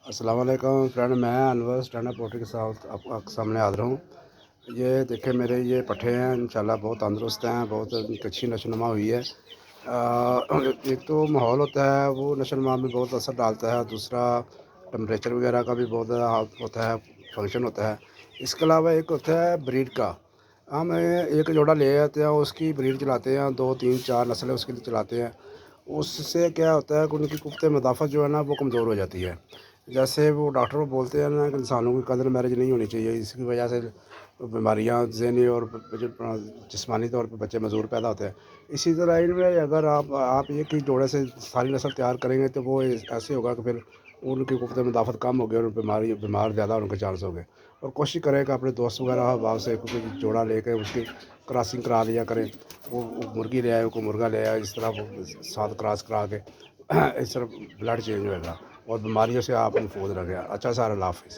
अस्सलाम वालेकुम फ्रेंड, मैं अनवर स्टैंड अप पोल्ट्री के साथ आपके सामने हाज़िर हूँ। ये देखें, मेरे ये पट्ठे हैं, इंशाल्लाह बहुत तंदुरुस्त हैं, बहुत अच्छी नशोनुमा हुई है। एक तो माहौल होता है, वो नशोनुमा में बहुत असर डालता है। दूसरा, टेम्परेचर वगैरह का भी बहुत होता है, फंक्शन होता है। इसके अलावा एक होता है ब्रीड का। हम एक जोड़ा ले आते हैं, उसकी ब्रीड चलाते हैं, 2 3 4 नस्लें उसके लिए चलाते हैं। उससे क्या होता है कि उनकी कुफ्ते मदाफ़त जो है ना, वो कमज़ोर हो जाती है। जैसे वो डॉक्टर वो बोलते हैं ना कि इंसानों की कदर मैरिज नहीं होनी चाहिए, इसकी वजह से बीमारियां ज़हनी और जिस्मानी तौर पे बच्चे मजबूर पैदा होते हैं। इसी तरह इनमें अगर आप एक ही जोड़े से सारी नस्ल तैयार करेंगे तो वो ऐसे होगा कि फिर उनकी कुफ्ते मदाफ़त कम होगी और बीमार ज़्यादा होने के चांस हो गए। और कोशिश करें कि अपने दोस्त वगैरह अहबाब से कोई जोड़ा लेकर उसकी क्रॉसिंग करा लिया करें। वो मुर्गी ले आए, कोई मुर्गा ले आए, इस तरह वो साथ क्रॉस करा के इस तरह ब्लड चेंज होएगा और बीमारियों से आप महफूज रहें। अच्छा सर, अल्लाह हाफ़िज़।